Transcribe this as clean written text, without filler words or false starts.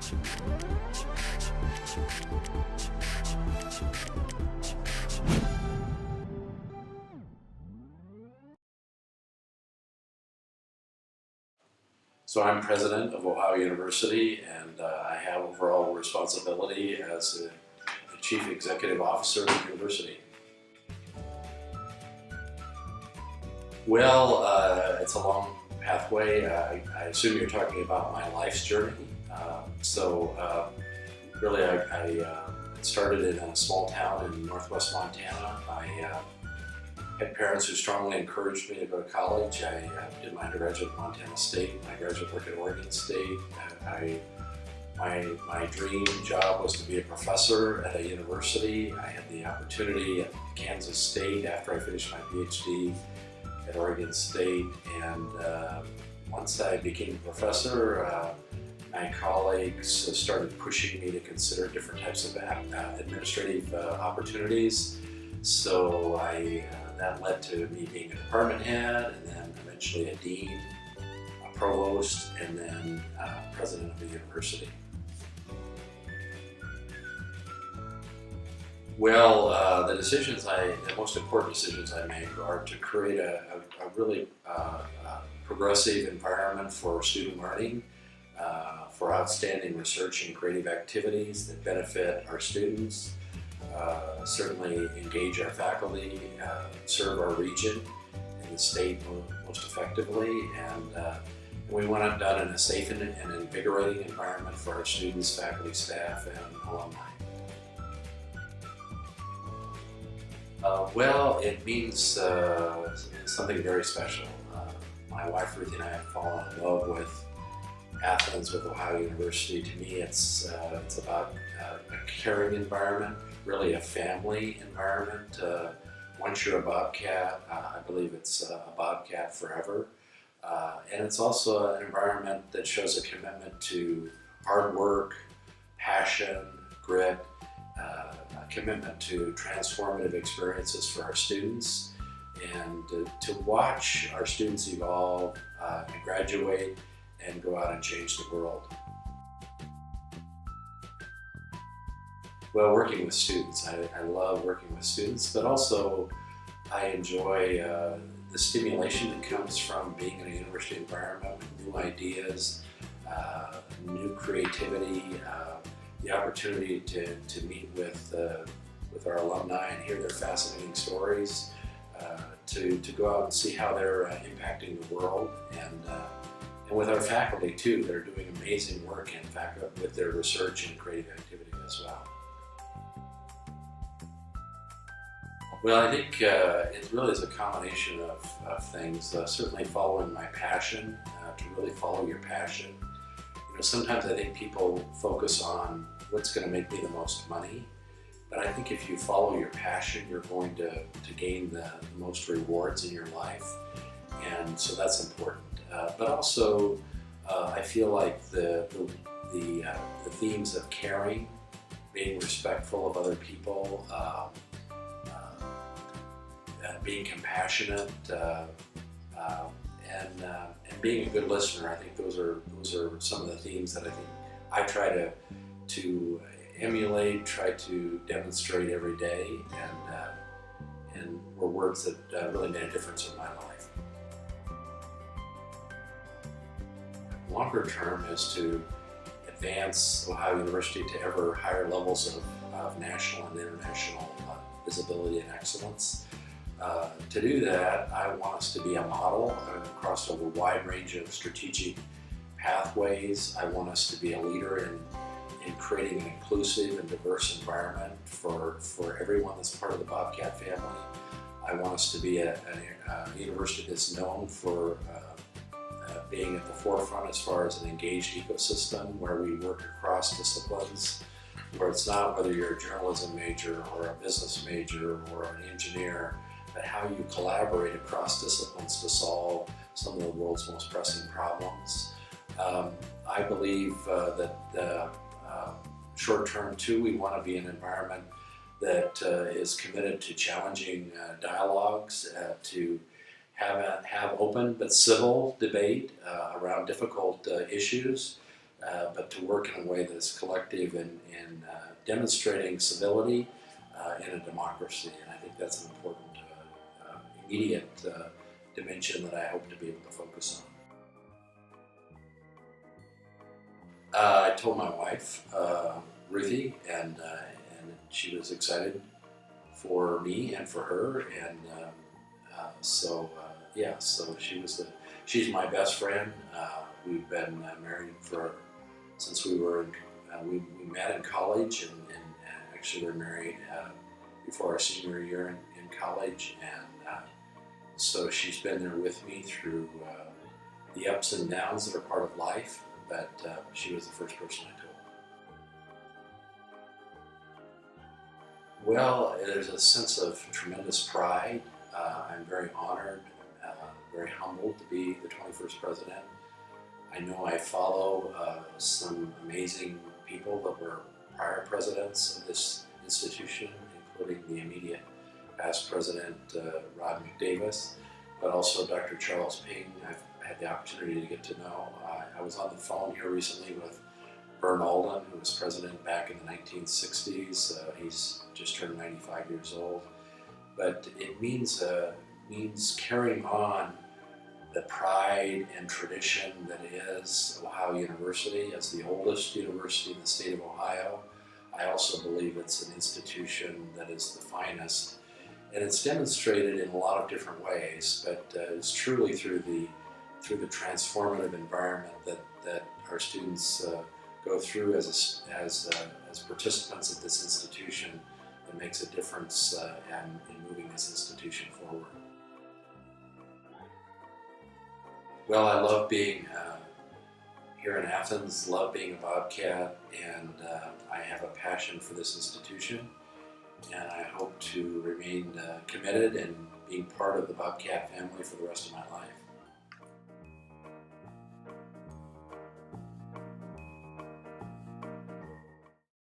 So I'm president of Ohio University, and I have overall responsibility as the chief executive officer of the university. Well, it's a long pathway. I assume you're talking about my life's journey. Really, I started in a small town in northwest Montana. I had parents who strongly encouraged me to go to college. I did my undergraduate at Montana State, my graduate work at Oregon State. My dream job was to be a professor at a university. I had the opportunity at Kansas State after I finished my PhD at Oregon State, and once I became a professor, my colleagues started pushing me to consider different types of administrative opportunities. So that led to me being a department head, and then eventually a dean, a provost, and then president of the university. Well, the most important decisions I made are to create a really progressive environment for student learning, for outstanding research and creative activities that benefit our students, certainly engage our faculty, serve our region and the state most effectively, and we want it done in a safe and invigorating environment for our students, faculty, staff, and alumni. Well, it means something very special. My wife Ruthie and I have fallen in love with Athens, with Ohio University. To me, it's about a caring environment, really a family environment. Once you're a Bobcat, I believe it's a Bobcat forever. And it's also an environment that shows a commitment to hard work, passion, grit, a commitment to transformative experiences for our students, and to watch our students evolve and graduate and go out and change the world. Well, working with students, I love working with students, but also I enjoy the stimulation that comes from being in a university environment with new ideas, new creativity, the opportunity to meet with our alumni and hear their fascinating stories, to go out and see how they're impacting the world, and with our faculty too. They're doing amazing work in fact with their research and creative activity as well. Well, I think it really is a combination of things. Certainly following my passion, to really follow your passion. You know, sometimes I think people focus on what's going to make me the most money, but I think if you follow your passion, you're going to gain the most rewards in your life, and so that's important. But also, I feel like the themes of caring, being respectful of other people, being compassionate, and being a good listener. I think those are some of the themes that I think I try to emulate, try to demonstrate every day, and were words that really made a difference in my life. Longer term is to advance Ohio University to ever higher levels of national and international visibility and excellence. To do that, I want us to be a model across a wide range of strategic pathways. I want us to be a leader in creating an inclusive and diverse environment for everyone that's part of the Bobcat family. I want us to be a university that's known for being at the forefront as far as an engaged ecosystem where we work across disciplines, where it's not whether you're a journalism major or a business major or an engineer, but how you collaborate across disciplines to solve some of the world's most pressing problems. I believe that short term too, we want to be an environment that is committed to challenging dialogues, to have open but civil debate around difficult issues, but to work in a way that is collective and demonstrating civility in a democracy. And I think that's an important immediate dimension that I hope to be able to focus on. I told my wife, Ruthie, and she was excited for me and for her, and so she's my best friend. We've been married since we we met in college, and actually were married before our senior year in college, and so she's been there with me through the ups and downs that are part of life, but she was the first person I told. Well, there's a sense of tremendous pride. I'm very honored, very humbled to be the 21st president. I know I follow some amazing people that were prior presidents of this institution, including the immediate past president, Rod McDavis, but also Dr. Charles Ping. I've had the opportunity to get to know. I was on the phone here recently with Vern Alden, who was president back in the 1960s. He's just turned 95 years old. But it means carrying on the pride and tradition that is Ohio University as the oldest university in the state of Ohio. I also believe it's an institution that is the finest. And it's demonstrated in a lot of different ways, but it's truly through the transformative environment that our students go through as participants at this institution that makes a difference in moving this institution forward. Well, I love being here in Athens, love being a Bobcat, and I have a passion for this institution, and I hope to remain committed and being part of the Bobcat family for the rest of my life.